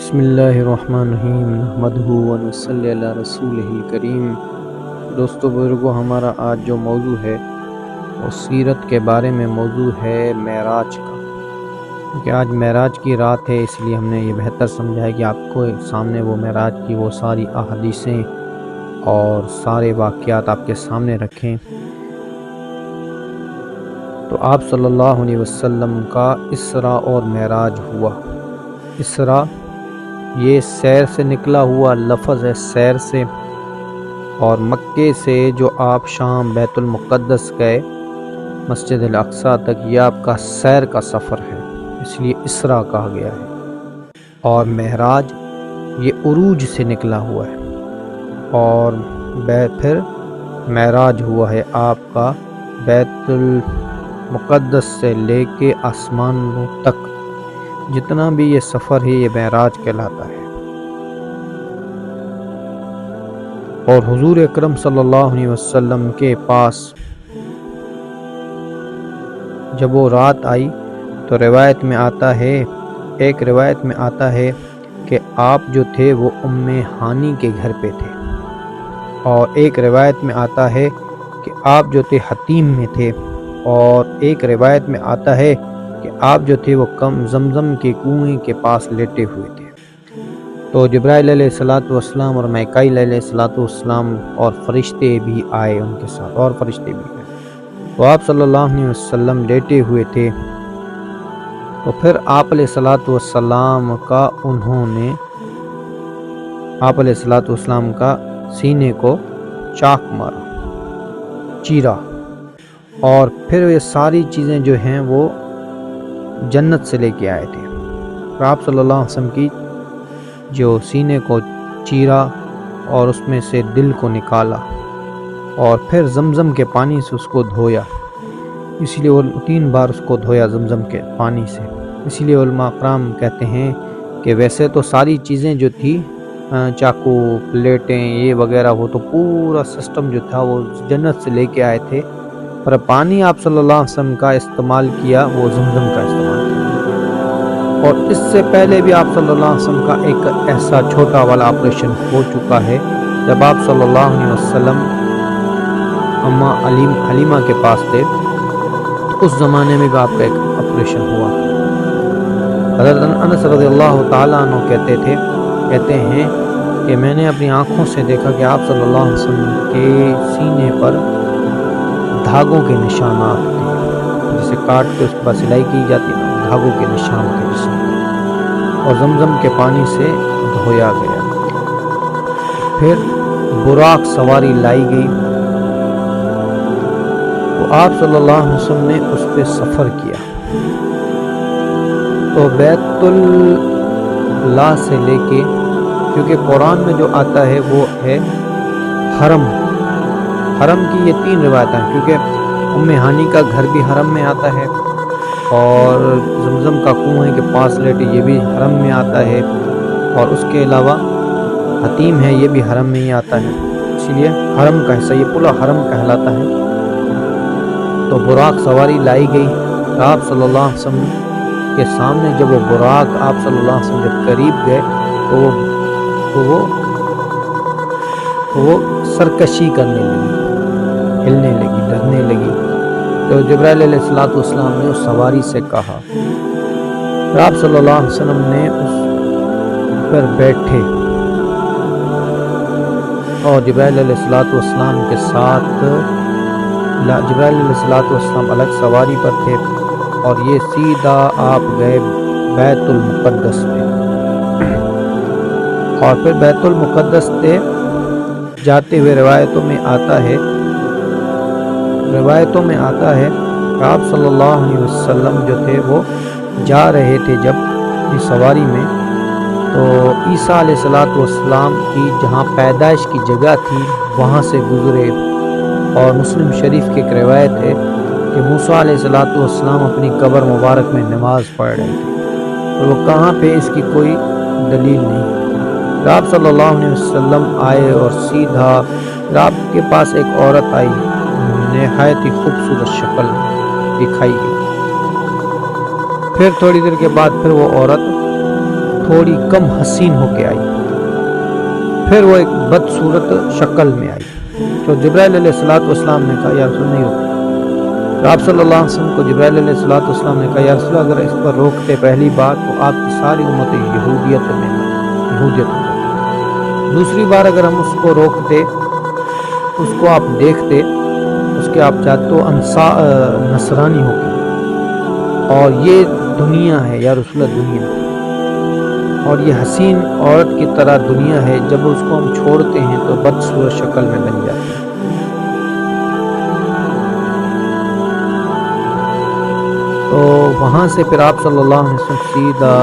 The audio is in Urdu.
بسم اللہ الرحمن الرحیم نحمدہ ونصلی علی رسولہ الکریم۔ دوستو بزرگو، ہمارا آج جو موضوع ہے وہ سیرت کے بارے میں موضوع ہے معراج کا، کیونکہ آج معراج کی رات ہے، اس لیے ہم نے یہ بہتر سمجھا ہے کہ آپ کو سامنے وہ معراج کی وہ ساری احادیثیں اور سارے واقعات آپ کے سامنے رکھیں۔ تو آپ صلی اللہ علیہ وسلم کا اسراء اور معراج ہوا۔ اسراء یہ سیر سے نکلا ہوا لفظ ہے، سیر سے، اور مکے سے جو آپ شام بیت المقدس گئے مسجد الاقصیٰ تک، یہ آپ کا سیر کا سفر ہے، اس لیے اسراء کہا گیا ہے۔ اور معراج یہ عروج سے نکلا ہوا ہے، اور پھر معراج ہوا ہے آپ کا بیت المقدس سے لے کے آسمانوں تک، جتنا بھی یہ سفر ہے یہ معراج کہلاتا ہے۔ اور حضور اکرم صلی اللہ علیہ وسلم کے پاس جب وہ رات آئی تو روایت میں آتا ہے، ایک روایت میں آتا ہے کہ آپ جو تھے وہ ام ہانی کے گھر پہ تھے، اور ایک روایت میں آتا ہے کہ آپ جو تھے حتیم میں تھے، اور ایک روایت میں آتا ہے کہ آپ جو تھے وہ زمزم کے کنویں کے پاس لیٹے ہوئے تھے۔ تو جبرائیل علیہ السلام اور میکائیل علیہ السلام اور فرشتے بھی آئے ان کے ساتھ، اور فرشتے بھی آئے، تو آپ صلی اللہ علیہ وسلم لیٹے ہوئے تھے۔ تو پھر آپ علیہ السلام کا انہوں نے آپ علیہ السلام کا سینے کو چاک مارا، چیرا، اور پھر یہ ساری چیزیں جو ہیں وہ جنت سے لے کے آئے تھے۔ اور آپ صلی اللہ علیہ وسلم کی جو سینے کو چیرا اور اس میں سے دل کو نکالا، اور پھر زمزم کے پانی سے اس کو دھویا، اس لیے وہ 3 بار اس کو دھویا زمزم کے پانی سے۔ اسی لیے علماء اکرام کہتے ہیں کہ ویسے تو ساری چیزیں جو تھی، چاقو، پلیٹیں، یہ وغیرہ، وہ تو پورا سسٹم جو تھا وہ جنت سے لے کے آئے تھے، پر پانی آپ صلی اللہ علیہ وسلم کا استعمال کیا وہ زمزم کا استعمال کیا۔ اور اس سے پہلے بھی آپ صلی اللہ علیہ وسلم کا ایک ایسا چھوٹا والا آپریشن ہو چکا ہے، جب آپ صلی اللہ علیہ وسلم اماں حلیمہ کے پاس تھے، اس زمانے میں بھی آپ کا ایک آپریشن ہوا۔ حضرت انس رضی اللہ تعالیٰ عنہ کہتے ہیں کہ میں نے اپنی آنکھوں سے دیکھا کہ آپ صلی اللہ علیہ وسلم کے سینے پر دھاگوں کے نشانات تھے، جسے کاٹ کے اس پر سلائی کی جاتی ہے، دھاگوں کے نشان تھے جسم پر، اور زمزم کے پانی سے دھویا گیا۔ پھر براق سواری لائی گئی، تو آپ صلی اللہ علیہ وسلم نے اس پہ سفر کیا۔ تو بیت اللہ سے لے کے، کیونکہ قرآن میں جو آتا ہے وہ ہے حرم کی یہ 3 روایتیں ہیں، کیونکہ ام ہانی کا گھر بھی حرم میں آتا ہے، اور زمزم کا کنویں کے پاس لیٹے یہ بھی حرم میں آتا ہے، اور اس کے علاوہ حتیم ہے یہ بھی حرم میں ہی آتا ہے، اس لیے حرم کا حصہ یہ پورا حرم کہلاتا ہے۔ تو براق سواری لائی گئی، آپ صلی اللہ علیہ وسلم کے سامنے جب وہ براق آپ صلی اللہ علیہ وسلم جب قریب گئے تو وہ سرکشی کرنے لگی، ہلنے لگی، ڈرنے لگی۔ تو جبرائیل علیہ السلام نے اس سواری سے کہا، آپ صلی اللہ علیہ وسلم نے اس پر بیٹھے، اور جبرائیل علیہ السلام کے ساتھ جبرائیل علیہ السلام الگ سواری پر تھے، اور یہ سیدھا آپ گئے بیت المقدس میں، اور پھر بیت المقدس سے جاتے ہوئے روایتوں میں آتا ہے کہ آپ صلی اللہ علیہ وسلم جو تھے وہ جا رہے تھے جب اس سواری میں، تو عیسیٰ علیہ السلام کی جہاں پیدائش کی جگہ تھی وہاں سے گزرے، اور مسلم شریف کی ایک روایت ہے کہ موسیٰ علیہ السلام اپنی قبر مبارک میں نماز پڑھ رہے تھے، اور وہ کہاں پہ اس کی کوئی دلیل نہیں۔ آپ صلی اللہ علیہ وسلم آئے، اور سیدھا آپ کے پاس ایک عورت آئی، نہایت ہی خوبصورت شکل دکھائی گئی۔ پھر تھوڑی دیر کے بعد پھر وہ عورت تھوڑی کم حسین ہو کے آئی، پھر وہ ایک بدصورت شکل میں آئی۔ تو جبرائیل علیہ السلام نے کہا یا رسول نہیں ہوتی۔ تو آپ صلی اللہ علیہ وسلم کو جبرائیل علیہ السلام نے کہا یا رسول اگر اس پر روکتے پہلی بات تو آپ کی ساری امت یہودیت میں ہو جاتی، دوسری بار اگر ہم اس کو روکتے، اس کو آپ دیکھتے، اس کے آپ چاہتے تو نصرانی ہوگی، اور یہ دنیا ہے یا رسول اللہ دنیا، اور یہ حسین عورت کی طرح دنیا ہے، جب اس کو ہم چھوڑتے ہیں تو بدصورت شکل میں بن جاتی ہے۔ تو وہاں سے پھر آپ صلی اللہ علیہ وسلم سیدھا